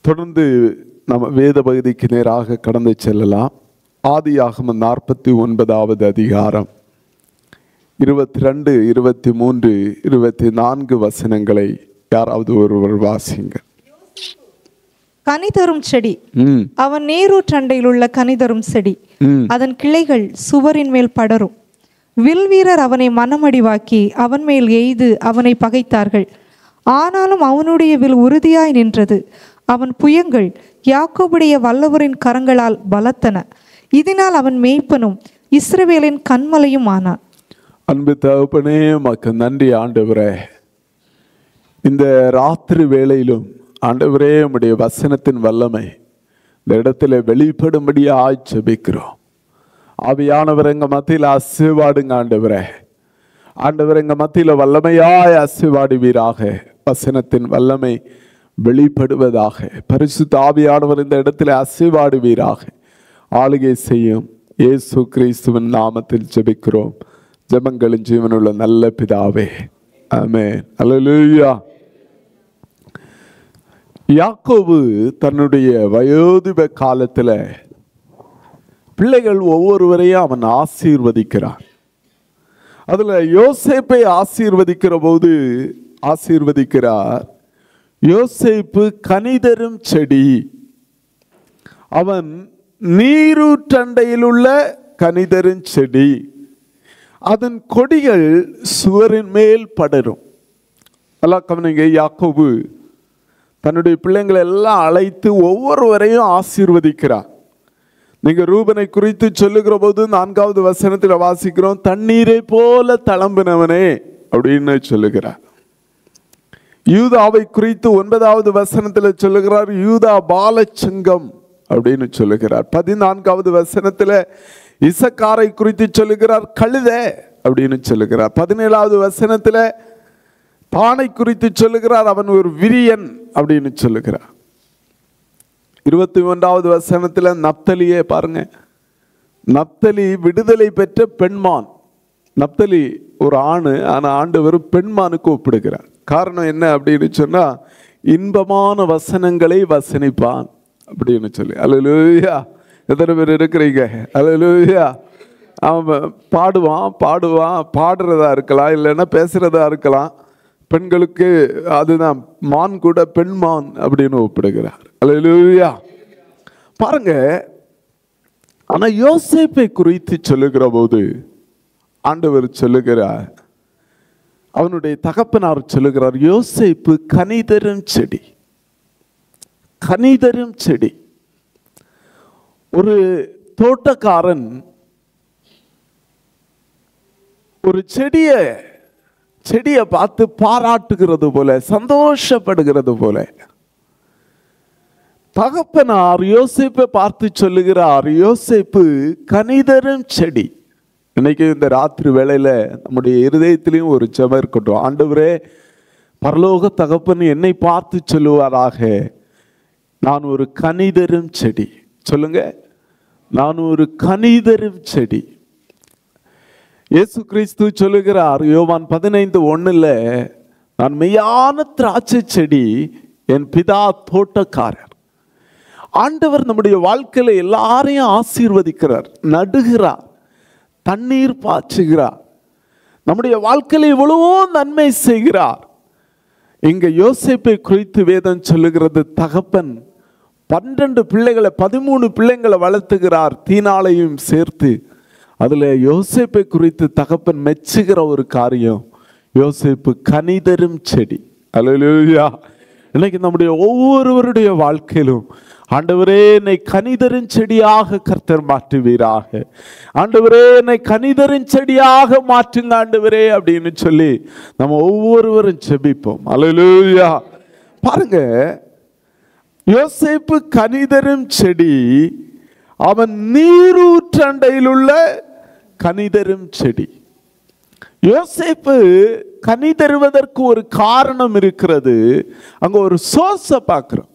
தொடர்ந்து நம்ம வேத பகுதிக்கு நேராக கடந்து செல்லலாம். ஆதியாகமம் 49வது அதிகாரம் 22, 23, 24 வசனங்களை யாராவது ஒருவர் வாசிங்க. கனிதரும் செடி, அவன் நீரூற்றண்டையில் உள்ள கனிதரும் செடி, அதன் கிளைகள் சுவரின் மேல் படரும். வில்வீரர் அவனை மனமடிவாக்கி அவன் மேல் எய்து அவனை பகைத்தார்கள். ஆனாலும் அவனுடைய வில் உறுதியாய் நின்றது. அவன் புயங்கள் யாக்கோபுடைய வல்லவரின் கரங்களால் பலத்தன. இதனால் அவன் மேய்ப்பனும் இஸ்ரவேலின் கண்மலையும் ஆனான். அன்பு தகப்பனே, மக்கு நன்றி ஆண்டவரே. இந்த ராத்திரி வேளையிலும் ஆண்டவரே, உம்முடைய வசனத்தின் வல்லமை இந்த இடத்துல வெளிப்படும்படியாய் ஜெபிக்கிறோம். ஆவியானவர் எங்க மத்தியில் ஆசீர்வாடுங்க ஆண்டவரே. ஆண்டவர் எங்க மத்தியில் வல்லமையாய் ஆசீர்வாடுவீராக. வசனத்தின் வல்லமை வெளிப்படுவதாக. பரிசுத்த ஆவியானவர் இந்த இடத்துல ஆசீர்வாடுவீராக. ஆளுகை செய்யும் இயேசு கிறிஸ்துவின் நாமத்தில் ஜெபிக்கிறோம். ஜெபங்களின் ஜீவனுள்ள நல்ல பிதாவே, ஆமென். அல்லேலூயா. யாக்கோபு தன்னுடைய வயோதிப காலத்துல பிள்ளைகள் ஒவ்வொருவரையும் அவன் ஆசீர்வதிக்கிறான். அதுல யோசேப்பை ஆசீர்வதிக்கிறார். யோசேப்பு கனிதரும் செடி, அவன் நீரூற்றண்டையில் உள்ள கனிதரும் செடி, அதன் கொடிகள் சுவரின் மேல் படரும். எல்லாம் கவனிங்க. யாக்கோபு தன்னுடைய பிள்ளைங்களை எல்லாம் அழைத்து ஒவ்வொருவரையும் ஆசீர்வதிக்கிறார். நீங்க ரூபனை குறித்து சொல்லுகிற போது 4வது வசனத்தில் வாசிக்கிறோம், தண்ணீரை போல தளம்பினவனே அப்படின்னு சொல்லுகிறார். யூதாவை குறித்து 9வது வசனத்தில் சொல்லுகிறார், யூதா பாலச்சங்கம் அப்படின்னு சொல்லுகிறார். 14வது வசனத்தில் இசக்காரை குறித்து சொல்லுகிறார், கழுதை அப்படின்னு சொல்லுகிறார். 17வது வசனத்தில் பானை குறித்து சொல்லுகிறார், அவன் ஒரு விரியன் அப்படின்னு சொல்லுகிறார். 21வது வசனத்தில் நப்தலியே பாருங்க, நப்தலி விடுதலை பெற்ற பெண்மான். நப்தலி ஒரு ஆணு, ஆனால் ஆண்டவர் பெண்மானுக்கு ஒப்பிடுகிறார். காரணம் என்ன அப்படின்னு சொன்னா, இன்பமான வசனங்களை வசனிப்பான் அப்படின்னு சொல்லி. அல்லேலூயா. எத்தனை பேர் இருக்கிறீங்க? அல்லேலூயா. அவன் பாடுவான், பாடுறதா இருக்கலாம், இல்லைன்னா பேசுறதா இருக்கலாம். பெண்களுக்கு அதுதான், மான் கூட பெண்மான் அப்படின்னு ஒப்பிடுகிறார். அல்லேலூயா. பாருங்க. ஆனா யோசேப்பை குறித்து சொல்லுகிற போது ஆண்டவர் சொல்லுகிறார், அவனுடைய தகப்பனார் சொல்லுகிறார், யோசேப்பு கனிதரும் செடி. கனிதரும் செடி. ஒரு தோட்டக்காரன் ஒரு செடியை பார்த்து பாராட்டுகிறது போல, சந்தோஷப்படுகிறது போல, தகப்பனார் யோசேப்பை பார்த்து சொல்லுகிறார், யோசேப்பு கனிதரும் செடி. இன்னைக்கு இந்த ராத்திரி வேளையில நம்முடைய இருதயத்திலையும் ஒரு ஜெபம் இருக்கட்டும். ஆண்டவரே, பரலோக தகப்பன் என்னை பார்த்து சொல்லுவாராக, நான் ஒரு கனிதரும் செடி. சொல்லுங்க, நான் ஒரு கனிதரும் செடி. இயேசு கிறிஸ்து சொல்லுகிறார் யோவான் 15:1, நான் மெய்யான திராட்சை செடி, என் பிதா தோட்டக்காரர். ஆண்டவர் நம்முடைய வாழ்க்கையில எல்லாரையும் ஆசீர்வதிக்கிறார், நடுகிறார், தண்ணீர் பாய்ச்சுகிறார், நம்முடைய வாழ்க்கையில எவ்வளவோ நன்மை செய்கிறார். இங்க யோசேப்பை குறித்து வேதம் சொல்லுகிறது, தகப்பன் 12 பிள்ளைகளை 13 பிள்ளைங்களை வளர்த்துகிறார், தீனாளையும் சேர்த்து. அதுல யோசேப்பை குறித்து தகப்பன் மெச்சுகிற ஒரு காரியம், யோசேப்பு கனிதரும் செடி. அல்லேலூயா. இன்னைக்கு நம்முடைய ஒவ்வொருவருடைய வாழ்க்கையிலும் ஆண்டவரே, என்னை கனிதரும் செடியாக கர்த்தர் மாற்றுவீராக. ஆண்டவரே, என்னை கனிதரும் செடியாக மாற்றுங்க ஆண்டவரே அப்படின்னு சொல்லி நம்ம ஒவ்வொருவரும் ஜெபிப்போம். அல்லேலூயா. பாருங்க, யோசேப்பு கனிதரும் செடி, அவன் நீரூற்றண்டையில் உள்ள கனிதரும் செடி. யோசேப்பு கனி தருவதற்கு ஒரு காரணம் இருக்கிறது. அங்க ஒரு சோர்ஸை பார்க்கிறோம்,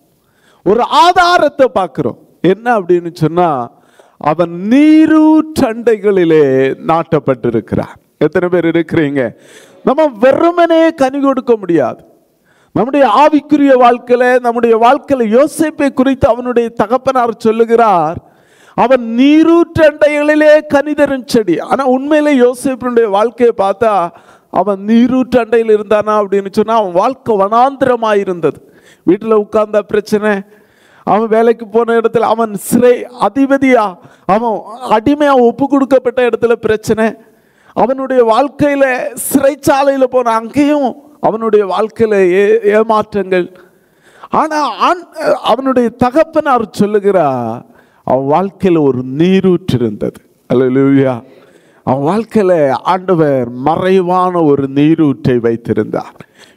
ஒரு ஆதாரத்தை பார்க்கிறோம். என்ன அப்படின்னு சொன்னா, அவன் நீரூற்றண்டைகளிலே நாட்டப்பட்டிருக்கிறார். எத்தனை பேர் இருக்கிறீங்க? நம்ம வெறுமனே கனி கொடுக்க முடியாது. நம்முடைய ஆவிக்குரிய வாழ்க்கையில யோசேப்பை குறித்து அவனுடைய தகப்பனார் சொல்லுகிறார், அவன் நீரூற்றண்டைகளிலே கனிதரும் செடி. ஆனா உண்மையிலே யோசேப்பினுடைய வாழ்க்கையை பார்த்தா அவன் நீரூற்றண்டையில் இருந்தானா அப்படின்னு சொன்னா அவன் வாழ்க்கை வனாந்திரமாயிருந்தது. வீட்டில் உட்கார்ந்த பிரச்சனை, அவன் வேலைக்கு போன இடத்துல அவன் சிறை அதிபதியா, அவன் அடிமையா ஒப்பு கொடுக்கப்பட்ட இடத்துல பிரச்சனை, அவனுடைய வாழ்க்கையில சிறைச்சாலையில போன அங்கேயும் அவனுடைய வாழ்க்கையில ஏமாற்றங்கள். ஆனா அவனுடைய தகப்பனார் சொல்லுகிறார், அவன் வாழ்க்கையில ஒரு நீரூற்று இருந்தது. அல்லேலூயா. அவன் வாழ்க்கையில ஆண்டவர் மறைவான ஒரு நீரூற்றை வைத்திருந்தார்.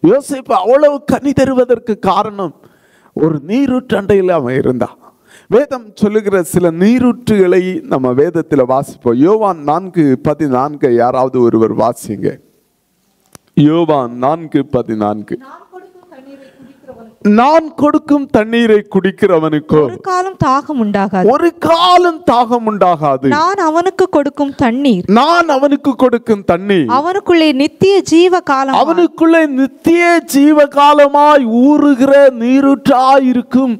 யோசேப்பு அவ்வளவு கனி தருவதற்கு காரணம் ஒரு நீரூற்றண்டையில் அவன் இருந்தான். வேதம் சொல்லுகிற சில நீரூற்றுகளை நம்ம வேதத்தில் வாசிப்போம். யோவான் 4:14 யாராவது ஒருவர் வாசிங்க. யோவான் 4:14. நான் கொடுக்கும் தண்ணீரை குடிக்கிறவனுக்கோ ஒரு காலம் தாகம் உண்டாகாது. ஒரு காலம் தாகம் உண்டாகாது. நான் அவனுக்கு கொடுக்கும் தண்ணீர் அவனுக்குள்ளே நித்திய ஜீவ காலம், அவனுக்குள்ளே நித்திய ஜீவ காலமாய் ஊறுகிற நீரூற்றாய் இருக்கும்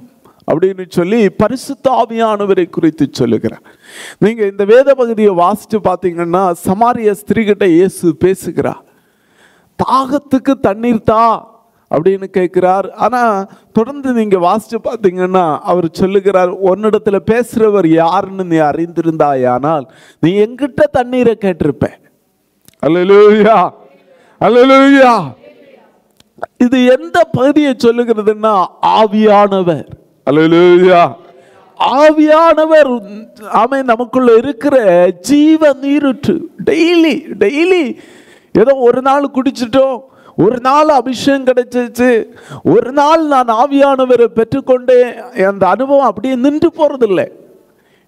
அப்படின்னு சொல்லி பரிசுத்த ஆவியானவரை குறித்து சொல்லுகிறார். நீங்க இந்த வேத பகுதியை வாசிச்சு பார்த்தீங்கன்னா சமாரிய ஸ்திரீகிட்ட இயேசு பேசுகிறார். தாகத்துக்கு தண்ணீர் தா அப்படின்னு கேட்கிறார். ஆனா தொடர்ந்து நீங்க வாசிச்சு பார்த்தீங்கன்னா அவர் சொல்லுகிறார், உன்னிடத்துல பேசுறவர் யாருன்னு நீ அறிந்திருந்தாயானால் நீ எங்கிட்ட தண்ணீரை கேட்டிருப்ப. அல்லேலூயா, அல்லேலூயா. இது எந்த பகுதியை சொல்லுகிறதுன்னா ஆவியானவர். அல்லேலூயா. ஆவியானவர் ஆமென் நமக்குள்ள இருக்கிற ஜீவ நீரூற்று. டெய்லி ஏதோ ஒரு நாள் குடிச்சிட்டோம், ஒரு நாள் அபிஷேகம் கிடைச்சிச்சு, ஒரு நாள் நான் ஆவியானவரை பெற்றுக்கொண்டேன், அந்த அனுபவம் அப்படியே நின்று போறதில்லை.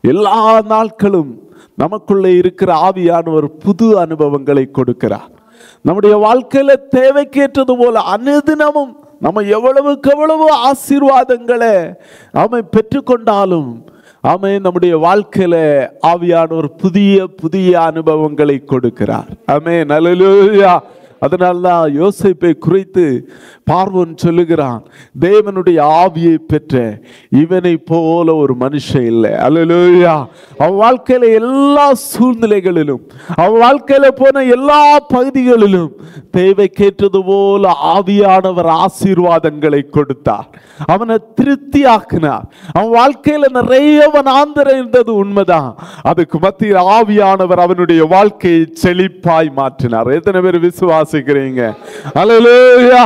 எல்லா நாட்களும் நமக்குள்ளே இருக்கிற ஆவியானவர் புது அனுபவங்களை கொடுக்கிறார். நம்முடைய வாழ்க்கையில தேவைக்கேற்றது போல அனுதினமும் நம்ம எவ்வளவு ஆசீர்வாதங்களை அவன் பெற்றுக்கொண்டாலும் ஆமென் நம்முடைய வாழ்க்கையில ஆவியானவர் புதிய அனுபவங்களை கொடுக்கிறார். ஆமென், அல்லேலூயா. அதனால்தான் யோசேப்பை குறித்து பார்வோன் சொல்லுகிறான், தேவனுடைய ஆவியை பெற்ற இவனை போல ஒரு மனுஷன் இல்லை. அல்லேலூயா. அவன் வாழ்க்கையில எல்லா சூழ்நிலைகளிலும், அவன் வாழ்க்கையில போன எல்லா பகுதிகளிலும் தேவைக்கேற்றது போல ஆவியானவர் ஆசீர்வாதங்களை கொடுத்தார். அவனை திருப்தியாக்கினார். அவன் வாழ்க்கையில நிறைய வனாந்திரம் இருந்தது உண்மைதான். அதுக்கு மத்தியில் ஆவியானவர் அவனுடைய வாழ்க்கையை செழிப்பாய் மாற்றினார். எத்தனை பேர் விசுவாசிக்கிறீங்க? அல்லேலூயா.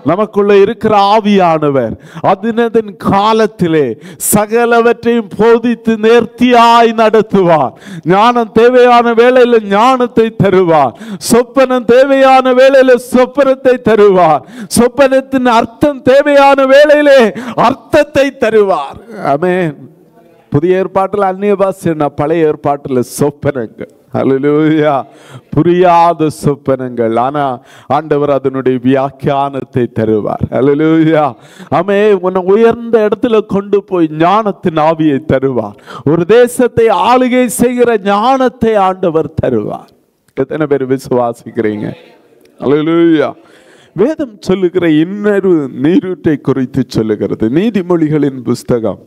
நமக்குள்ள இருக்கிற ஆவியானவர் அதினதின் காலத்திலே சகலவற்றையும் போதித்து நேர்த்தியாய் நடத்துவார். ஞானம் தேவையான வேளையில ஞானத்தை தருவார். சொப்பனம் தேவையான வேளையில சொப்பனத்தை தருவார். சொப்பனத்தின் அர்த்தம் தேவையான வேளையிலே அர்த்தத்தை தருவார். ஆமென். புதிய ஏற்பாட்டில் அந்நிய பாஷை, பழைய ஏற்பாட்டில் சொப்பனங்கள். அல்லேலூயா. புரியாத சொப்பனங்கள், ஆனா ஆண்டவர் அதனுடைய வியாக்கியானத்தை தருவார். அல்லேலூயா. ஆமென். உன்னை உயர்ந்த இடத்துல கொண்டு போய் ஞானத்தின் ஆவியை தருவார். ஒரு தேசத்தை ஆளுகை செய்கிற ஞானத்தை ஆண்டவர் தருவார். எத்தனை பேர் விசுவாசிக்கிறீங்க? அல்லேலூயா. வேதம் சொல்லுகிற இன்னொரு நீரூற்றை குறித்து சொல்லுகிறது. நீதிமொழிகளின் புஸ்தகம்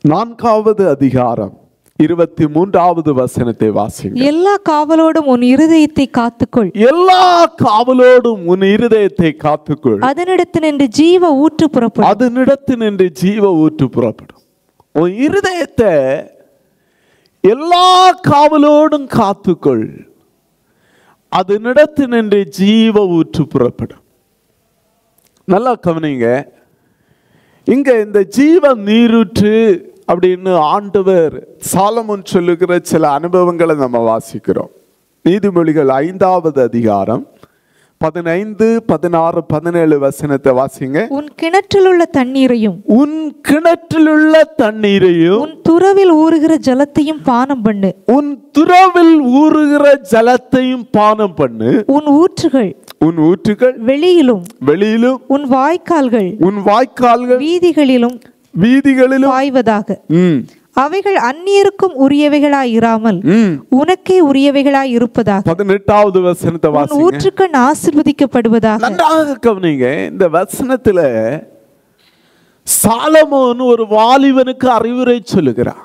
4வது அதிகாரம் 23வது வசனத்தை வாசிங்க. எல்லா காவலோடும் உன் இருதயத்தை காத்துக்கொள். எல்லா காவலோடும் உன் இருதயத்தை காத்துக்கொள். அதனிடத்தினின்று ஜீவ ஊற்று புறப்படும். அதனிடத்தினின்று ஜீவ ஊற்று புறப்படும். உன் இருதயத்தை எல்லா காவலோடும் காத்துக்கொள். அதனிடத்தினின்று ஜீவ ஊற்று புறப்படும். நல்லா கவனிங்க. இங்க இந்த ஜீவ நீரூற்று அப்படின்னு ஆண்டவர் சாலமோன் சொல்லுகிற சில அனுபவங்களை நம்ம வாசிக்கிறோம். நீதிமொழிகள் 5வது அதிகாரம் 15, 16, 17 வசனத்தை வாசிங்க. உன் கிணற்றில் உள்ள தண்ணீரையும் உன் துறவில் ஊறுகிற ஜலத்தையும் பானம் பண்ணு. உன் துறவில் ஊறுகிற ஜலத்தையும் பானம் பண்ணு. உன் ஊற்றுகள் வெளியிலும் உன் வாய்க்கால்கள் வீதிகளிலும் பாய்வதாக. அவைகள் அந்நியருக்கும் உரியவைகளாய் இராமல் உனக்கே உரியவைகளாய் இருப்பதாக. 18வது வசனத்தை உன் வாசிங்க. ஊற்றுக்கண் ஆசீர்வதிக்கப்படுவதாக. நன்றாக கவனிங்க. இந்த வசனத்துல சாலமோன் ஒரு வாலிபனுக்கு அறிவுரை சொல்லுகிறான்.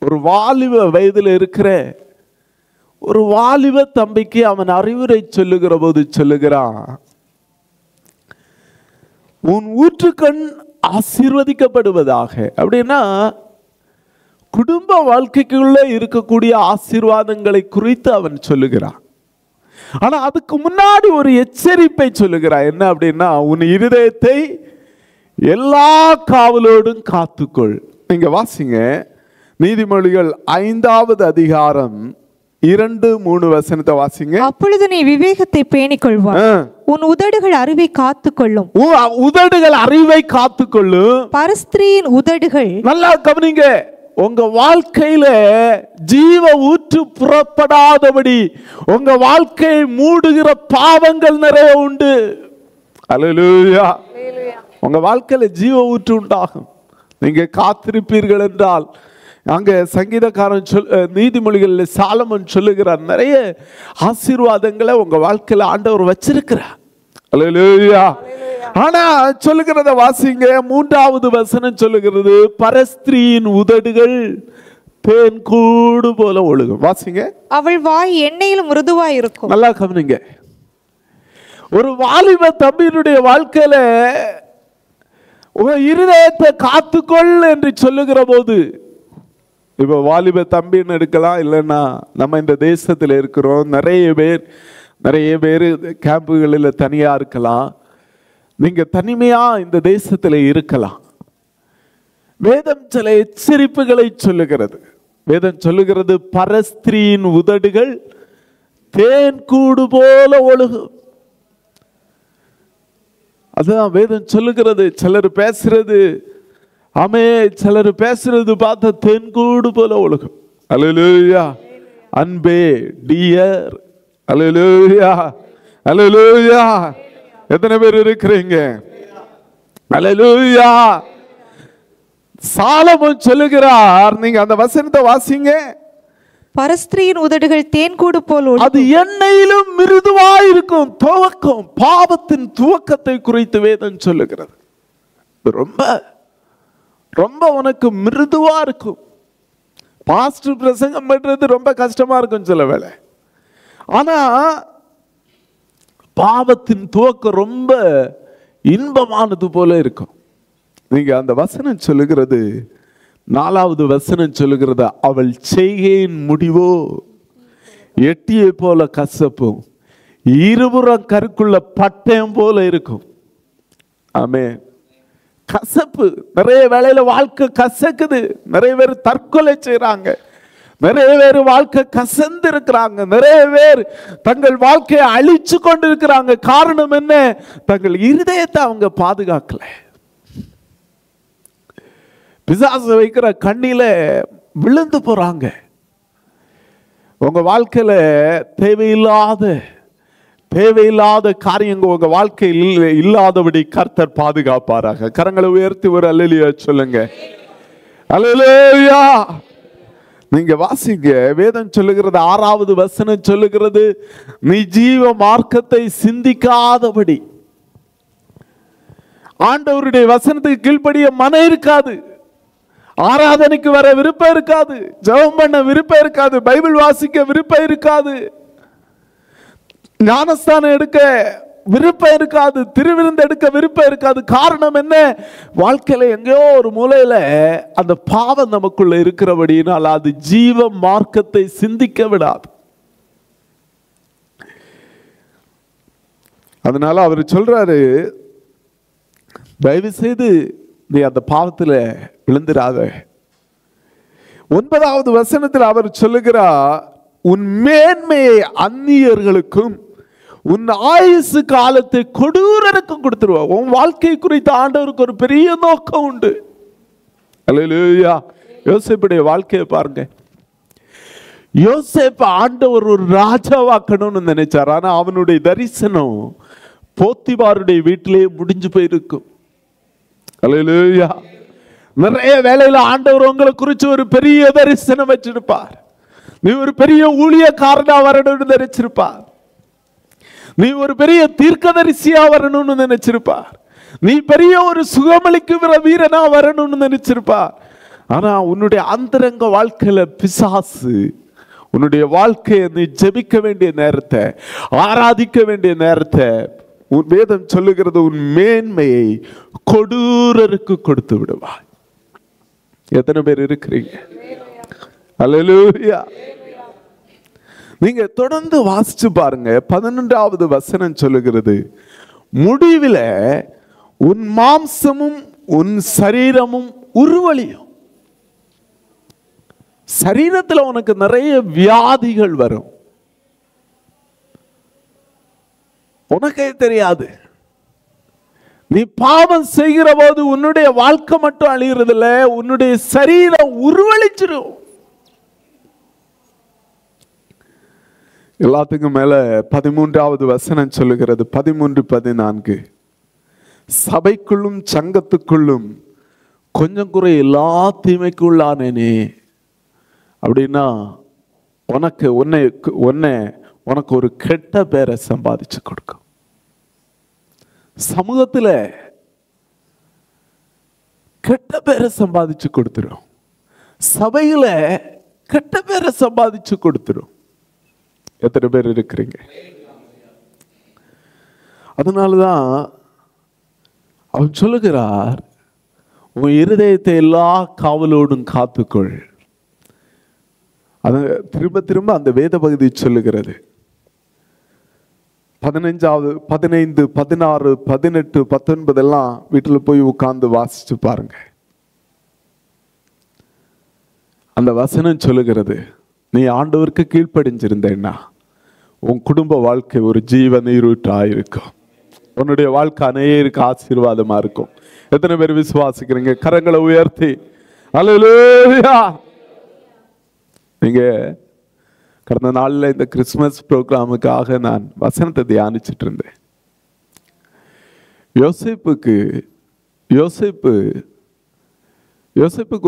ஒரு வாலிப வயதில் இருக்கிற ஒரு வாலிப தம்பிக்கு அவன் அறிவுரை சொல்லுகிற போது சொல்லுகிறான், உன் ஊற்றுக்கண் ஆசீர்வதிக்கப்படுவதாக. அப்படின்னா குடும்ப வாழ்க்கைக்குள்ள இருக்கக்கூடிய ஆசீர்வாதங்களை குறித்து அவன் சொல்லுகிறான். ஆனா அதுக்கு முன்னாடி ஒரு எச்சரிப்பை சொல்லுகிறான். என்ன அப்படின்னா, உன் இருதயத்தை எல்லா காவலோடும் காத்துக்கொள். நீங்க வாசிங்க நீதிமொழிகள் 5வது அதிகாரம் 2-3 வசனத்தை வாசிங்க. அப்பொழுது நீ விவேகத்தை பேணிக் கொள்வாய், உன் உதடுகள் அறிவை காத்துக்கொள்ளும். உதடுகள் அறிவை காத்துக்கொள்ளும். பரஸ்திரியின் உதடுகள். நல்லா கவனிங்க. உங்க வாழ்க்கையில ஜீவ ஊற்று புறப்படாதபடி உங்க வாழ்க்கையை மூடுகிற பாவங்கள் நிறைய உண்டு. அல்லேலூயா. உங்க வாழ்க்கையில ஜீவ ஊற்று உண்டாகும். நீங்க காத்திருப்பீர்கள் என்றால், அங்க சங்கீதக்காரன் நீதிமொழிகளில் சாலமன் சொல்லுகிறார், நிறைய ஆசீர்வாதங்களை உங்க வாழ்க்கையில ஆண்டவர் வச்சிருக்கிறார். அல்லேலூயா. ஆனா சொல்லுகிறத வாசிங்க. 3வது வசனம் சொல்லுகிறது, பரஸ்திரியின் உதடுகள் தேன் கூடு போல ஒழுகும். வாசிங்க. அவள் வாய் எண்ணெயிலும் மிருதுவாய் இருக்கும். நல்லா கவனிங்க. ஒரு வாலிப தம்பியினுடைய வாழ்க்கையில இருதயத்தை காத்துக்கொள் என்று சொல்லுகிற போது, இப்ப வாலிப தம்பின்னு எடுக்கலாம், இல்லைன்னா நம்ம இந்த தேசத்தில் இருக்கிறோம், நிறைய பேர் கேம்புகளில் தனியா இருக்கலாம். நீங்க தனிமையா இந்த தேசத்தில் இருக்கலாம். வேதம் சில எச்சரிப்புகளை சொல்லுகிறது. வேதம் சொல்லுகிறது, பரஸ்திரியின் உதடுகள் தேன் கூடு போல ஒழுகும். அதுதான் வேதம் சொல்லுகிறது. சிலர் பேசுறது சிலர் பேசுறது பார்த்தா தேன் கூடு போல ஒழுகும். அல்லேலூயா. அன்பே, டியர். அல்லேலூயா. அல்லேலூயா. எத்தனை பேர் இருக்கிறீங்க? அல்லேலூயா. சாலமோன் சொல்லுகிறார், நீங்க அந்த வசனத்தை வாசிங்க. பரஸ்திரியின் உதடுகள் தேன்கூடு போல் அது எண்ணெயிலும் மிருதுவாய் இருக்கும். துவக்கம், பாவத்தின் துவக்கத்தை குறித்து வேதம் சொல்லுகிறது. ரொம்ப ரொம்ப உனக்கு மிருதுவா இருக்கும். பாஸ்டர் பிரசங்கம் பண்றது ரொம்ப கஷ்டமா இருக்கும் சில வேளை. ஆனா பாவத்தின் துவக்கம் ரொம்ப இன்பமானது போல இருக்கும். நீங்க அந்த வசனம் சொல்லுகிறது, 4வது வசனம் சொல்லுகிறது, அவள் செய்கையின் முடிவோ எட்டியை போல கசப்பும், இருபுறம் கருக்குள்ள பட்டயம் போல இருக்கும். ஆமென். கசப்பு. நிறைய வேளையில வாழ்க்கை கசக்குது. நிறைய பேர் தற்கொலை செய்யறாங்க. நிறைய பேர் வாழ்க்கை கசந்து இருக்கிறாங்க. நிறைய பேர் தங்கள் வாழ்க்கையை அழிச்சு கொண்டு இருக்கிறாங்க. காரணம் என்ன? தங்கள் இருதயத்தை அவங்க பாதுகாக்கல. பிசாசு வைக்கிற கண்ணில விழுந்து போறாங்க. உங்க வாழ்க்கையில தேவையில்லாத காரியங்கள் உங்க வாழ்க்கையில் இல்லாதபடி கர்த்தர் பாதுகாப்பாராக. கரங்களை உயர்த்தி ஒரு அல்லேலூயா சொல்லுங்க. அல்லேலூயா. நீங்க வாசிங்க. வேதம் சொல்லுகிறது, 6வது வசனம் சொல்லுகிறது, நீ ஜீவ மார்க்கத்தை சிந்திக்காதபடி. ஆண்டவருடைய வசனத்துக்கு கீழ்ப்படிய மனம் இருக்காது. ஆராதனைக்கு வர விருப்பம் இருக்காது. ஜெபம் பண்ண விருப்பம் இருக்காது. பைபிள் வாசிக்க விருப்பம் இருக்காது. ஞானஸ்தானம் எடுக்க விருப்பம் இருக்காது. திருவிருந்து எடுக்க விருப்பம் இருக்காது. காரணம் என்ன? வாழ்க்கையில எங்கேயோ ஒரு மூலையில அந்த பாவம் நமக்குள்ள இருக்கிறபடியினால் அது ஜீவ மார்க்கத்தை சிந்திக்க விடாது. அதனால அவர் சொல்றாரு, தயவு செய்து நீ அந்த பாவத்தில் விழுந்துராத. 9வது வசனத்தில் அவர் சொல்லுகிறார், உன் மேன்மையை அந்நியர்களுக்கும் உன் ஆயுசு காலத்தை கொடூரருக்கும் கொடுத்துருவா. உன் வாழ்க்கை குறித்த ஆண்டவருக்கு ஒரு பெரிய நோக்கம் உண்டு. அல்லேலூயா. யோசேப்புடைய வாழ்க்கையை பாருங்க. யோசேப்பு ஆண்டவர் ஒரு ராஜாவாக்கணும்னு நினைச்சார். ஆனா அவனுடைய தரிசனம் போத்திபாருடைய வீட்டிலேயே முடிஞ்சு போயிருக்கும். அல்லேலூயா. நிறைய வேலையில ஆண்டவர் உங்களை குறித்து ஒரு பெரிய தரிசனம் வச்சிருப்பார். நீ ஒரு பெரிய ஊழியக்காரனா வரணும்னு நினைச்சிருப்பார். நீ ஒரு பெரிய தீர்க்கதரிசியா வரணும்னு நினைச்சிருப்பார். நீ பெரிய ஒரு சுகமளிக்குகிற வீரனா வரணும்னு நினைச்சிருப்பார். ஆனா உன்னுடைய அந்தரங்க வாழ்க்கையில பிசாசு உன்னுடைய வாழ்க்கையை நீ ஜெபிக்க வேண்டிய நேரத்தை, ஆராதிக்க வேண்டிய நேரத்தை, உன் வேதம் சொல்லுகிறது, உன் மேன்மையை கொடூரருக்கு கொடுத்து விடுவாய். எத்தனை பேர் இருக்கிறீங்க? அல்லேலூயா. நீங்க தொடர்ந்து வாசிச்சு பாருங்க. 11வது வசனம் சொல்லுகிறது, முடிவில் உன் மாம்சமும் உன் சரீரமும் உருவழியும். சரீரத்துல உனக்கு நிறைய வியாதிகள் வரும், உனக்கே தெரியாது. நீ பாவம் செய்கிற போது உன்னுடைய வாழ்க்கை மட்டும் அழியறதில்ல, உன்னுடைய சரீரம் உருவழிச்சிடும். எல்லாத்துக்கும் மேல 13வது வசனம் சொல்லுகிறது, 13-14, சபைக்குள்ளும் சங்கத்துக்குள்ளும் கொஞ்சம் குறை எல்லா தீமைக்குள்ளானேனே. அப்படின்னா உனக்கு ஒரு கெட்ட பேரை சம்பாதிச்சு கொடுக்கும். சமூகத்துல கெட்ட பேரை சம்பாதிச்சு கொடுத்துரும். சபையில கெட்ட பேரை சம்பாதிச்சு கொடுத்துரும். எத்தனை பேர் இருக்கிறீங்க? அதனாலதான் அவன் சொல்லுகிறார், உன் இருதயத்தை எல்லா காவலோடும் காத்துக்கொள். அது திரும்ப திரும்ப அந்த வேத பகுதி சொல்லுகிறது. 15, 16, 18, 19 எல்லாம் வீட்டில் போய் உட்கார்ந்து வாசிச்சு பாருங்க. அந்த வசனம் சொல்லுகிறது, நீ ஆண்டவருக்கு கீழ்ப்படிஞ்சிருந்தேன்னா உன் குடும்ப வாழ்க்கை ஒரு ஜீவ நீரூற்றா இருக்கும். உன்னுடைய வாழ்க்கை அநேகருக்கு ஆசீர்வாதமா இருக்கும். எத்தனை பேர் விசுவாசிக்கிறீங்க? கரங்களை உயர்த்தி அல்லேலூயா. நீங்க கடந்த நாளில் இந்த கிறிஸ்துமஸ் ப்ரோக்ராமுக்காக நான் வசனத்தை தியானிச்சுட்டு இருந்தேன். யோசேப்புக்கு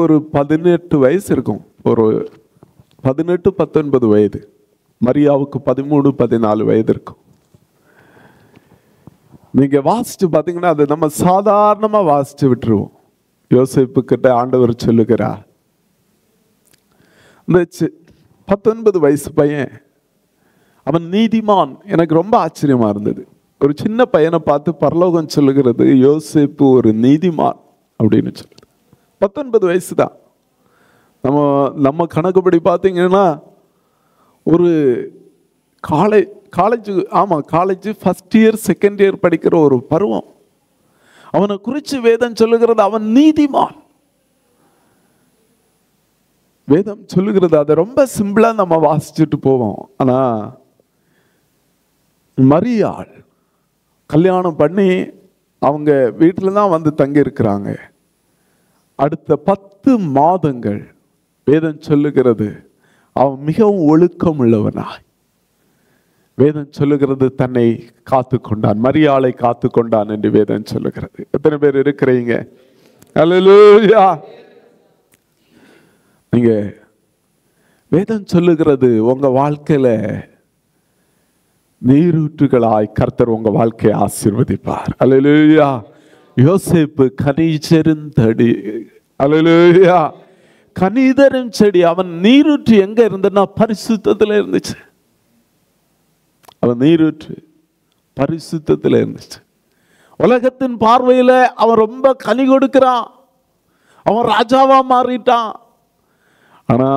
ஒரு 18 வயசு இருக்கும், ஒரு 18, 19 வயது. மரியாவுக்கு 13, 14 வயது இருக்கும். நீங்க வாசிச்சு பார்த்தீங்கன்னா அது நம்ம சாதாரணமா வாசிச்சு விட்டுருவோம். யோசேப்பு கிட்ட ஆண்டவர் சொல்லுகிறார், இந்த 19 வயசு பையன் அவன் நீதிமான். எனக்கு ரொம்ப ஆச்சரியமா இருந்தது. ஒரு சின்ன பையனை பார்த்து பரலோகம் சொல்லுகிறது, யோசேப்பு ஒரு நீதிமான் அப்படின்னு சொல்லுது. 19 வயசு தான். நம்ம கணக்குப்படி பார்த்தீங்கன்னா ஒரு college first year second year படிக்கிற ஒரு பருவம். அவனை குறித்து வேதம் சொல்லுகிறது, அவன் நீதிமான். வேதம் சொல்லுகிறது, அதை ரொம்ப சிம்பிளா நம்ம வாசிச்சுட்டு போவோம். ஆனா மரியாள் கல்யாணம் பண்ணி அவங்க வீட்டில தான் வந்து தங்கி இருக்கிறாங்க. அடுத்த 10 மாதங்கள் வேதம் சொல்லுகிறது அவன் மிகவும் ஒழுக்கம் உள்ளவனாய், வேதம் சொல்லுகிறது தன்னை காத்து கொண்டான், மரியாளை காத்து கொண்டான் என்று வேதம் சொல்லுகிறது. எத்தனை பேர் இருக்கிறீங்க? அல்லேலூயா. நீங்க வேதம் சொல்லுகிறது உங்க வாழ்க்கையில நீரூற்றுகளாய் கர்த்தர் உங்க வாழ்க்கையை ஆசீர்வதிப்பார். அல்லேலூயா. யோசேப்பு கனிதருந்தடி, அல்லேலூயா, கனிதரும் செடி. அவன் நீரூற்று எங்க இருந்தனா பரிசுத்தத்துல இருந்துச்சு. அவன் நீரூற்று பரிசுத்தத்துல இருந்துச்சு. உலகத்தின் பார்வையில அவன் ரொம்ப கனி கொடுக்கிறான், அவன் ராஜாவா மாறிட்டான். ஆனா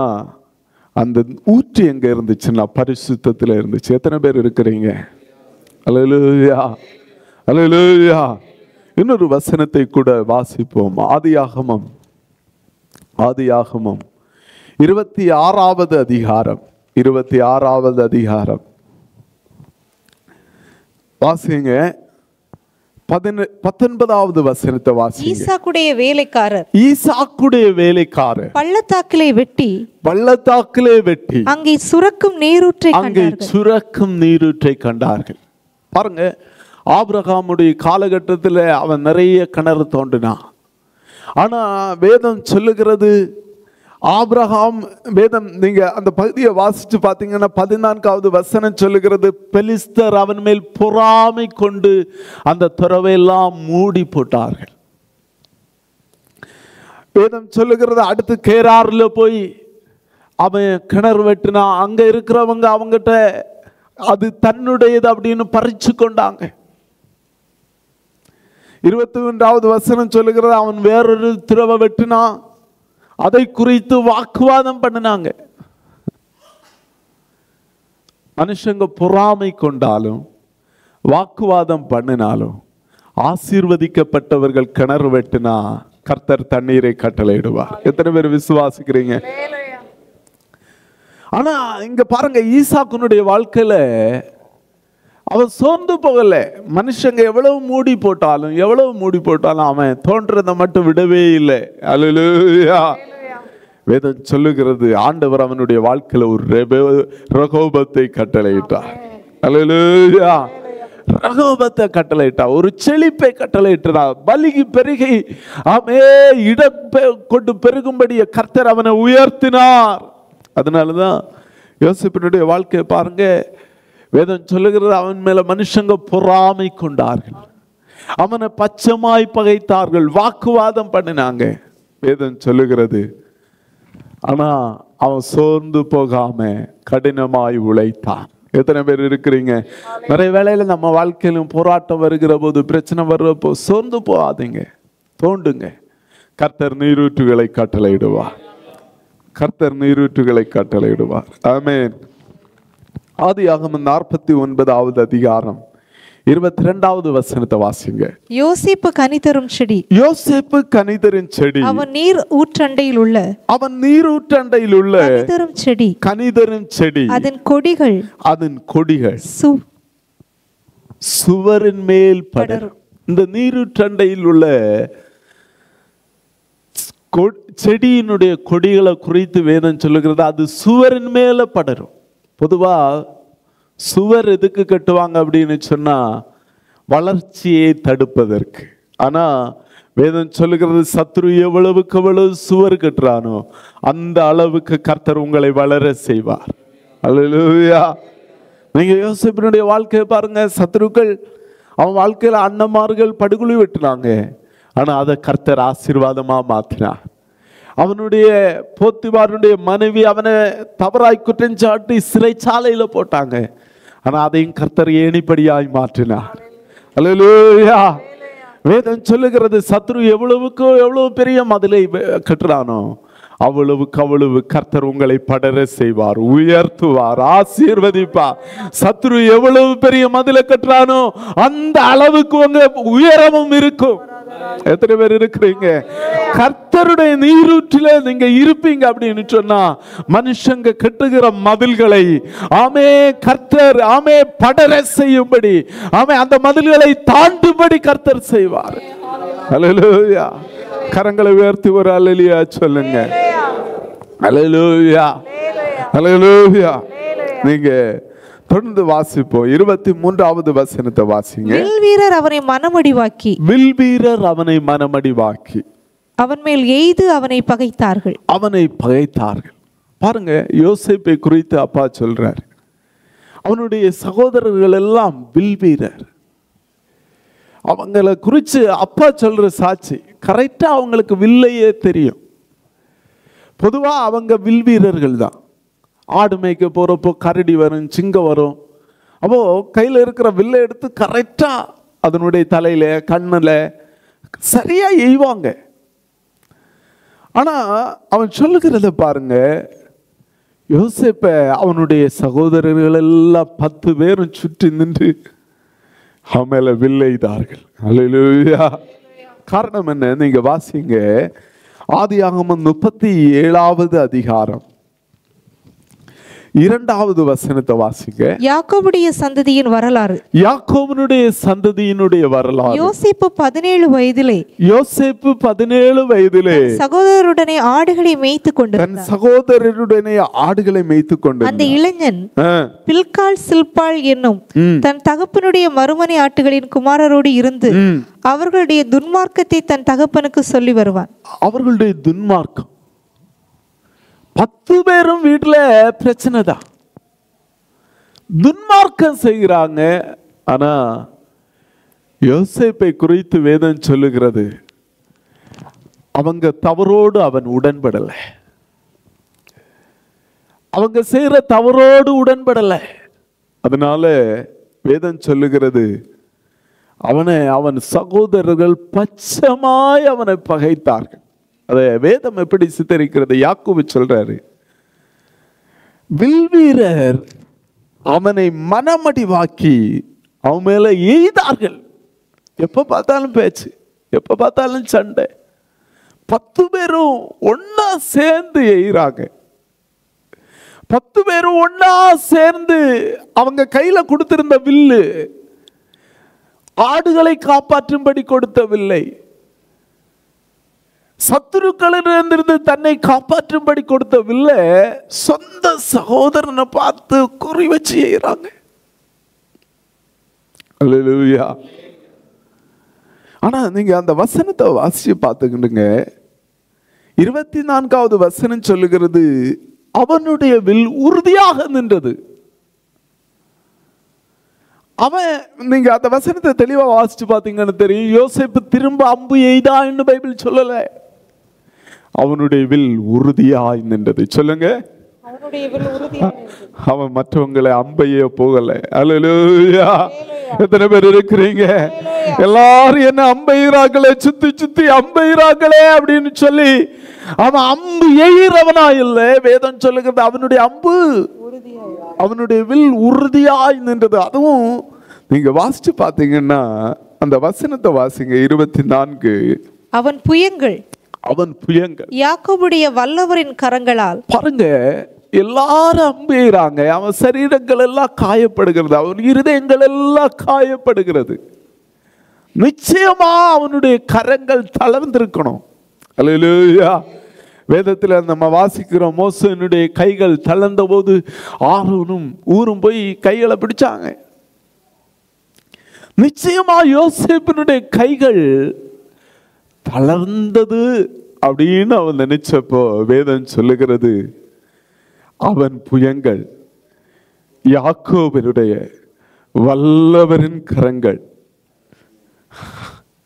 அந்த ஊற்று எங்க இருந்துச்சுன்னா பரிசுத்தத்துல இருந்துச்சு. எத்தனை பேர் இருக்கிறீங்க? அல்லேலூயா, அல்லேலூயா. இன்னொரு வசனத்தை கூட வாசிப்போம். ஆதியாகமம் 26வது அதிகாரம், 26வது அதிகாரம் வாசிங்க. 19வது வசனத்தை வாசிங்க. ஈசாக்குடைய வேலைக்காரர் பள்ளத்தாக்கிலே வெட்டி அங்கே சுரக்கும் நீரூற்றை கண்டார்கள். பாருங்க, ஆபிரகாமுடைய காலகட்டத்தில் அவன் நிறைய கிணறு தோண்டினான். ஆனா வேதம் சொல்லுகிறது ஆபிரகாம், வேதம் நீங்க அந்த பகுதியை வாசிச்சு பார்த்தீங்கன்னா 14வது வசனம் சொல்லுகிறது, பெலிஸ்தர் அவன் மேல் பொறாமை கொண்டு அந்த துறவையெல்லாம் மூடி போட்டார்கள். வேதம் சொல்லுகிறது அடுத்து கேரார்ல போய் அவன் கிணறு வெட்டினா, அங்க இருக்கிறவங்க அவங்கிட்ட அது தன்னுடையது அப்படின்னு பறிச்சு கொண்டாங்க. 21வது வசனம் சொல்லுகிறது அவன் வேறொரு திரவ வெட்டினா, அதை குறித்து வாக்குவாதம் பண்ணினாங்க. மனுஷங்க பொறாமை கொண்டாலும் வாக்குவாதம் பண்ணினாலும் ஆசீர்வதிக்கப்பட்டவர்கள் கிணறு வெட்டினா கர்த்தர் தண்ணீரை கட்டளையிடுவார். எத்தனை பேர் விசுவாசிக்கிறீங்க? ஆனா இங்க பாருங்க, ஈசாக்குனுடைய வாழ்க்கையில அவன் சோர்ந்து போகல. மனுஷங்க எவ்வளவு மூடி போட்டாலும் அவன் தோன்றதை மட்டும் விடவே இல்லை. அல்லேலூயா. வேதம் சொல்லுகிறது ஆண்டவர் அவனுடைய வாழ்க்கையில ஒரு ரகோபத்தை கட்டளையிட்டார். அல்லேலூயா. ரகோபத்தை கட்டளையிட்டார், ஒரு செழிப்பை கட்டளையிட்டார். பலிகி பெருகி ஆமே இடம் கொண்டு பெருகும்படி கர்த்தர் அவனை உயர்த்தினார். அதனாலதான் யோசேப்பினுடைய வாழ்க்கையை பாருங்க, வேதம் சொல்லுகிறது அவன் மேல மனுஷங்க பொறாமை கொண்டார்கள், அவனை பச்சமாய் பகைத்தார்கள், வாக்குவாதம் பண்ணினாங்க. வேதம் சொல்லுகிறது ஆனா அவன் சோர்ந்து போகாம கடினமாய் உழைத்தான். எத்தனை பேர் இருக்கிறீங்க? நிறைய வேளையில நம்ம வாழ்க்கையிலும் போராட்டம் வருகிற போது, பிரச்சனை வர்றப்போ சோர்ந்து போகாதீங்க, தோண்டுங்க. கர்த்தர் நீரூற்றுகளை கட்டளையிடுவார். கர்த்தர் நீரூற்றுகளை கட்டளையிடுவார். ஆமென். ஆதியாகமம் 49வது அதிகாரம் 22வது வசனத்தை வாசிங்க. யோசேப்பு கனிதரும் செடி. யோசேப்பு கனிதரும் செடி. அவன் நீர் ஊற்றண்டையில் உள்ள கனிதரும் செடி. அதன் கொடிகள் சுவரின் மேல் படரும். இந்த நீரூற்றண்டையில் உள்ள செடியினுடைய கொடிகளை குறித்து வேதம் சொல்லுகிறது, அது சுவரின் மேல படரும். பொதுவா சுவர் எதுக்கு கட்டுவாங்க அப்படின்னு சொன்னா வளர்ச்சியை தடுப்பதற்கு. ஆனா வேதம் சொல்லுகிறது சத்ரு எவ்வளவுக்கு எவ்வளவு சுவர் கட்டுறானோ அந்த அளவுக்கு கர்த்தர் உங்களை வளர செய்வார். அல்லேலூயா. நீங்க யோசேப்பினுடைய வாழ்க்கையை பாருங்க, சத்ருக்கள் அவன் வாழ்க்கையில அண்ணமார்கள் படுகொலை வெட்டினாங்க, ஆனா அதை கர்த்தர் ஆசீர்வாதமா மாற்றினார். அவனுடைய போத்திபாருடைய மனைவி அவனை தவறாய் குற்றஞ்சாட்டி சிறைச்சாலையில போட்டாங்க, ஆனா அதையும் கர்த்தர் ஏணிப்படியாய் மாற்றினார். அல்லேலூயா. வேதம் சொல்லுகிறது சத்ரு எவ்வளவுக்கு எவ்வளவு பெரிய மதிலை கட்டுறானோ அவ்வளவு கர்த்தர் உங்களை படர செய்வார், உயர்த்துவார், ஆசீர்வதிப்பார். சத்ரு எவ்வளவு பெரிய மதிலை கட்டுறானோ அந்த அளவுக்கு உங்க உயரமும் இருக்கும். எத்தனை பேர் இருக்கிறீங்க? கர்த்தருடைய நீரூற்றில நீங்க இருப்பீங்க அப்படின்னு சொன்னா மனுஷங்க கட்டுகிற மதில்களை ஆமே கர்த்தர் ஆமே படர செய்யும்படி, ஆமே அந்த மதில்களை தாண்டும்படி கர்த்தர் செய்வார். அல்லேலூயா. கரங்களை உயர்த்தி ஒரு அல்லேலூயா சொல்லுங்க. அல்லேலூயா. அல்லேலூயா. நீங்க தொடர்ந்து வாசிப்போம். 23வது வசனத்தை வாசிங்க. வில்வீரர் அவனை மனமடிவாக்கி அவன் மேல் எய்து அவனை பகைத்தார்கள். பாருங்க, யோசேப்பை குறித்து அப்பா சொல்றார், அவனுடைய சகோதரர்கள் எல்லாம் வில்வீரர். அவங்களை குறித்து அப்பா சொல்ற சாட்சி கரெக்டா அவங்களுக்கு வில்லையே தெரியும். பொதுவா அவங்க வில்வீரர்கள் தான். ஆடு மேய்க்க போறப்போ கரடி வரும், சிங்கம் வரும், அப்போ கையில இருக்கிற வில்லை எடுத்து கரெக்டா அதனுடைய தலையில கண்ணுல சரியா எய்வாங்க. ஆனா அவன் சொல்லுகிறத பாருங்க, யோசேப்ப அவனுடைய சகோதரர்கள் எல்லாம் 10 பேரும் சுற்றி நின்று அவன் மேல வில்லைதார்கள். அல்லேலூயா. காரணம் என்ன? நீங்க வாசிங்க. ஆதியாகமம் 37வது அதிகாரம் இரண்டாவது வசனத்தை வாசிங்க. யாக்கோபுடைய சந்ததியின் வரலாறு. யாக்கோபனுடைய சந்ததியினுடைய வரலாறு. யோசேப்பு 17 வயதிலே சகோதரருடனே ஆடுகளை மேய்த்து கொண்டு அந்த இளைஞன் பில்காள் சில்பாள் என்னும் தன் தகப்பனுடைய மறுமனை ஆட்டுகளின் குமாரரோடு இருந்து அவர்களுடைய துன்மார்க்கத்தை தன் தகப்பனுக்கு சொல்லி வருவான். அவர்களுடைய துன்மார்க்கம் 10 பேரும் வீட்டுல பிரச்சனை தான், துன்மார்க்கம் செய்கிறாங்க. ஆனா யோசேப்பை குறித்து வேதம் சொல்லுகிறது, அவங்க தவறோடு அவன் உடன்படலை, அவங்க செய்யற தவறோடு உடன்படலை. அதனால வேதம் சொல்லுகிறது, அவன் சகோதரர்கள் பச்சமாய் அவனை பகைத்தார்கள். அதை வேதம் எப்படி சித்தரிக்கிறது? யாக்கோபு சொல்றாரு, வில்வீரர் அவனை மனமடிவாக்கி அவன் மேல எய்தார்கள். எப்ப பார்த்தாலும் பேச்சு, எப்ப பார்த்தாலும் சண்டை. 10 பேரும் ஒன்னா சேர்ந்து எய்றாங்க. 10 பேரும் ஒன்னா சேர்ந்து அவங்க கையில கொடுத்திருந்த வில்லு ஆடுகளை காப்பாற்றும்படி கொடுத்த வில்லை சத்துருக்களிலிருந்து தன்னை காப்பாற்றும்படி கொடுத்தவில்லை, சொந்த சகோதரனை பார்த்து குறி வச்சு செய்யறாங்க. அல்லேலூயா. ஆனா நீங்க அந்த வசனத்தை வாசிச்சு பார்த்துக்கிடுங்க. 24வது வசனம் சொல்லுகிறது, அவனுடைய வில் உறுதியாக நின்றது. அவன், நீங்க அந்த வசனத்தை தெளிவா வாசிச்சு பார்த்தீங்கன்னு தெரியும், யோசேப்பு திரும்ப அம்பு எய்தான்னு பைபிள் சொல்லல. அவனுடைய வில் உறுதியாய் நின்றது. சொல்லுங்க, அவன் மற்றவங்களை அம்பையே போகல. அல்லேலூயா. எத்தனை பேர் இருக்கிறீங்க? எல்லாரும் என்ன அம்பையிறாங்களே, சுத்தி சுத்தி அம்பையிறாங்களே அப்படின்னு சொல்லி அவன் அம்பு எய்கிறவனா இல்லை. வேதம் சொல்லுகிறது, அவனுடைய அம்பு, அவனுடைய வில் உறுதியாய் நின்றது. அதுவும் நீங்க வாசிச்சு பாத்தீங்கன்னா அந்த வசனத்தை வாசிங்க. 24. அவன் புயங்கள் யாக்கோபுடைய வல்லவரின் கரங்களால். பாருங்க, எல்லாரும் அம்புறாங்க, அவன் சரீரங்கள் எல்லாம் காயப்படுகிறது, அவன் இருதயங்கள் எல்லாம் காயப்படுகிறது. நிச்சயமா அவனுடைய கரங்கள் தளர்ந்திருக்கணும். அல்லேலூயா. வேதத்தில் நம்ம வாசிக்கிறோம், மோசேனுடைய கைகள் தளர்ந்த போது ஆரோனும் ஊரும் போய் கைகளை பிடிச்சாங்க. நிச்சயமா யோசேப்பினுடைய கைகள் தளர்ந்தது அப்படின்னு அவன் நினைச்சப்போ வேதம் சொல்லுகிறது, அவன் புயங்கள் யாக்கோபினுடைய வல்லவரின் கரங்கள்.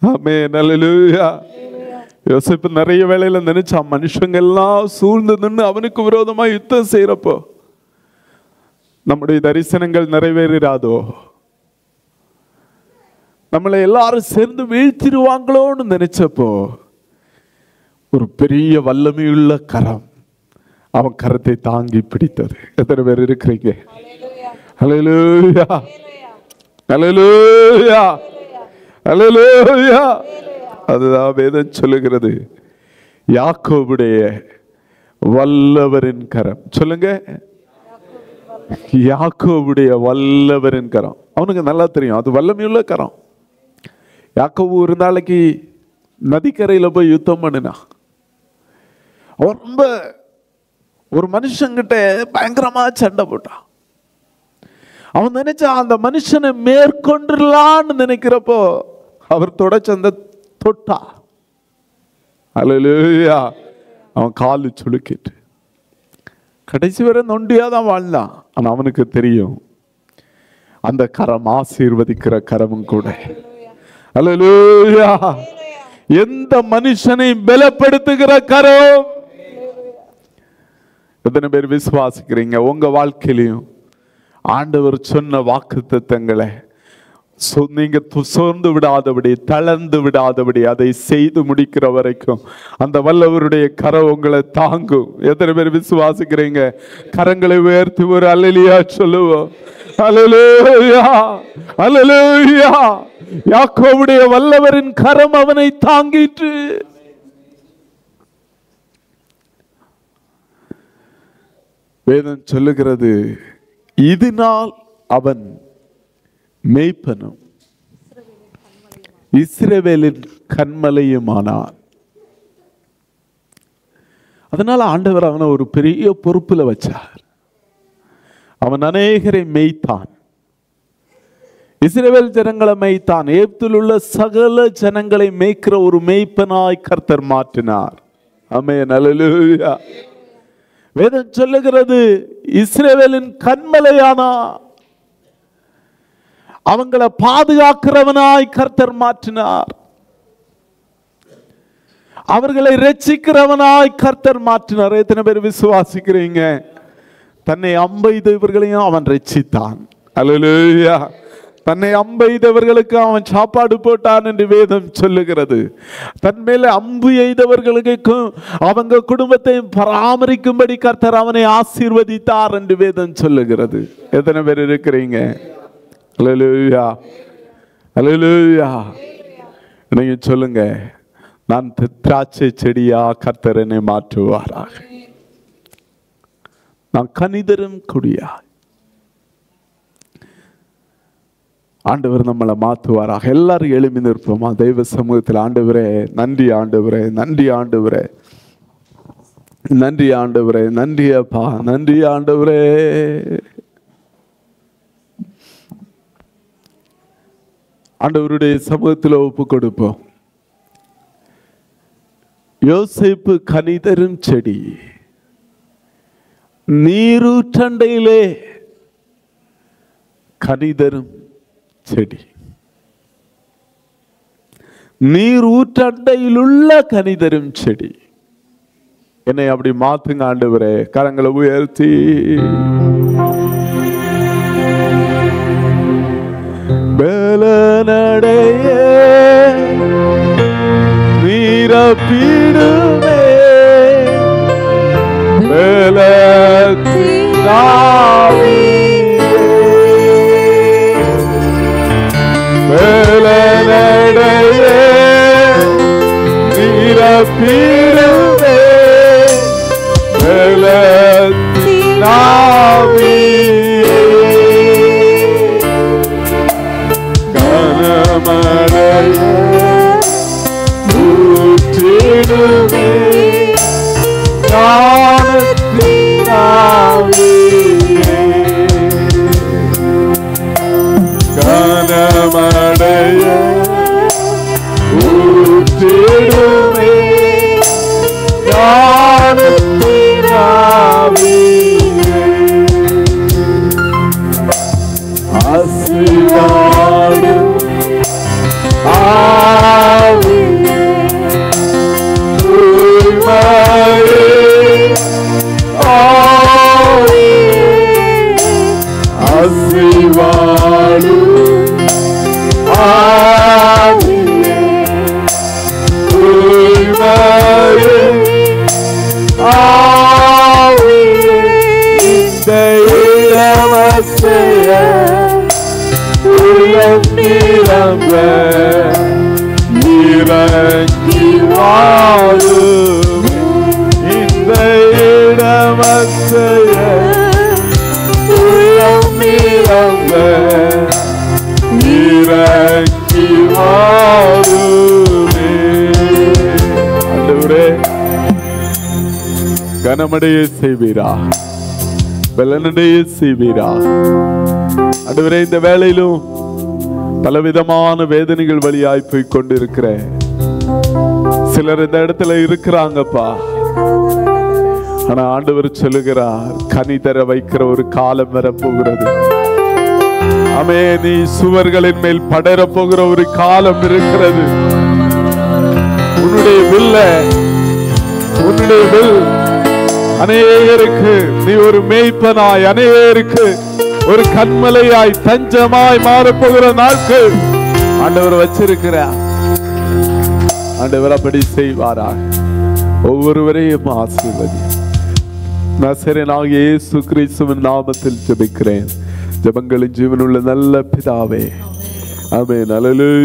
ஆமென். அல்லேலூயா. யோசேப்பு நிறைய வேளையில நினைச்சான், மனுஷங்க எல்லாம் சூழ்ந்து நின்று அவனுக்கு விரோதமா யுத்தம் செய்யறப்போ நம்முடைய தரிசனங்கள் நிறைவேறாதோ, நம்மளை எல்லாரும் சேர்ந்து வீழ்த்திடுவாங்களோன்னு நினைச்சப்போ ஒரு பெரிய வல்லமையுள்ள கரம் அவன் கரத்தை தாங்கி பிடித்தது. எத்தனை பேர் இருக்கிறீங்க? அல்லேலூயா, அல்லேலூயா, அல்லேலூயா. அதுதான் வேதம் சொல்லுகிறது, யாக்கோபுடைய வல்லவரின் கரம். சொல்லுங்க, யாக்கோபுடைய வல்லவரின் கரம். அவனுக்கு நல்லா தெரியும் அது வல்லமையுள்ள கரம். யாக்கோபு ஒரு நாளைக்கு நதிக்கரையில போய் யுத்தம் பண்ணினான். அவன் ரொம்ப ஒரு மனுஷங்கிட்ட பயங்கரமா சண்டை போட்டான். அவன் நினைச்சா அந்த மனுஷனை மேற்கொண்டுலான்னு நினைக்கிறப்போ அவர் தொடச்சந்த தொட்டா. அல்லேலூயா. அவன் காலு சுளுக்கிட்டு கடைசி வரை நொண்டியாதான் வாழ்ந்தான். ஆனா அவனுக்கு தெரியும் அந்த கரம் ஆசீர்வதிக்கிற கரமும் கூட. அல்லேலூயா. எந்த மனுஷனை பலப்படுத்துகிற கரம். எத்தனை பேர் விசுவாசிக்கிறீங்க உங்க வாழ்க்கையிலையும் ஆண்டவர் சொன்ன வாக்குத்தத்தங்களை நீங்க சோர்ந்து விடாதபடி, தளர்ந்து விடாதபடி அதை செய்து முடிக்கிற வரைக்கும் அந்த வல்லவருடைய கரம் உங்களை தாங்கும். எத்தனை பேர் விசுவாசிக்கிறீங்க? கரங்களை உயர்த்தி ஒரு அல்லேலூயா சொல்லுவோம். அல்லேலூயா, அல்லேலூயா. யாக்கோபுடைய வல்லவரின் கரம் அவனை தாங்கிற்று. வேதம் சொல்லுகிறது, இதனால் அவன் மேய்ப்பனும் இஸ்ரவேலின் கன்மலையுமானான். அதனால ஆண்டவர் அவனை ஒரு பெரிய பொறுப்புல வச்சார். அவன் அநேகரை மேய்த்தான். இஸ்ரவேல் ஜனங்களை மேய்த்தான். எகிப்தில் உள்ள சகல ஜனங்களை மேய்க்கிற ஒரு மேய்ப்பனாய் கர்த்தர் மாற்றினார். ஆமென், அல்லேலூயா. வேதம் சொல்லுகிறது, இஸ்ரவேலின் கன்மலையானா, அவங்களை பாதுகாக்கிறவனாய் கர்த்தர் மாற்றினார். அவர்களை ரட்சிக்கிறவனாய் கர்த்தர் மாற்றினார். எத்தனை பேர் விசுவாசிக்கிறீங்க? தன்னை அம்பெய்தவர்களையும் அவன் ரட்சித்தான். அல்லேலூயா. தன்னை அம்பெய்தவர்களுக்கு அவன் சாப்பாடு போட்டான் என்று வேதம் சொல்லுகிறது. தன் மேல அம்பு எய்தவர்களுக்கும் அவங்க குடும்பத்தை பராமரிக்கும்படி கர்த்தர் அவனை ஆசீர்வதித்தார் என்று வேதம் சொல்லுகிறது. எத்தனை பேர் இருக்கிறீங்க? அல்லேலூயா, அல்லேலூயா. நீங்க சொல்லுங்க, நான் திராட்சை செடியா கர்த்தர் என்னை மாற்றுவாராக, நான் கனிதரும் கொடியா. ஆண்டவர் நம்மளை மாற்றுவாராக. எல்லாரும் எழுப்பி நிற்போமா தெய்வ சமூகத்தில்? ஆண்டவரே நன்றி, ஆண்டவரே நன்றி, ஆண்டவரே நன்றி, ஆண்டவரே நன்றி, அப்பா நன்றி, ஆண்டவரே. ஆண்டவருடைய சமூகத்தில் ஒப்பு கொடுப்போம். யோசேப்பு கனிதரும் செடி, நீரூற்றண்டையிலே கனிதரும் செடி, நீர் ஊற்றண்டையில் உள்ள கனிதரும் செடி. என்னை அப்படி மாத்துங்க ஆண்டவரே. கரங்களை உயர்த்தி பலனடைய நீரப்பிடுமே பலத்தினாவி பலனடைய நீரப்பிடுமே பலத்தினாவி கனமடைய ஊற்றிடுமே ஞானத்தினாவியே கனமடைய ஊற்றிடுமே ஞானத்தினாவியே ஆசீர்வாதம் ஆவியே தூய்மையே ஆவியே ஆசீர்வாதம் ஆவியே தூய்மையே ஆவியே இந்த இளமசைய உள்ளம் நிரம்ப இறங்கி வாழும் இந்த இடமசைய உள்ளம் நிரம்ப இறங்கி வாழுமே. ஆண்டவரே கனமடைய செய்வீரா, பலனடைய செய்வீரா. ஆண்டவரே இந்த வேளையிலும் பலவிதமான வேதனைகள் வழியாய் போய் கொண்டிருக்கிற சிலர் இந்த இடத்துல இருக்கிறாங்கப்பா. ஆனா ஆண்டவர் சொல்லுகிறார், கனி தர வைக்கிற ஒரு காலம் வரப்போகிறது. ஆமே, நீ சுவர்களின் மேல் படர போகிற ஒரு காலம் இருக்கிறது. உன்னுடைய வில் அநேகருக்கு நீ ஒரு மேய்ப்பனாய், அநேகருக்கு ஒரு கண்மலையாய் தஞ்சமாய் மாறப்போகிற நாட்கள் ஆண்டவர் வச்சிருக்கிறார். ஆண்டவர் அப்படி செய்வாராக. ஒவ்வொருவரையும் ஆசீர்வதி. நசரேயனாகிய இயேசு கிறிஸ்துவின் நாமத்தில் ஜெபிக்கிறேன். ஜெபங்களின் ஜீவனுள்ள நல்ல பிதாவே, ஆமென். அல்லேலூயா.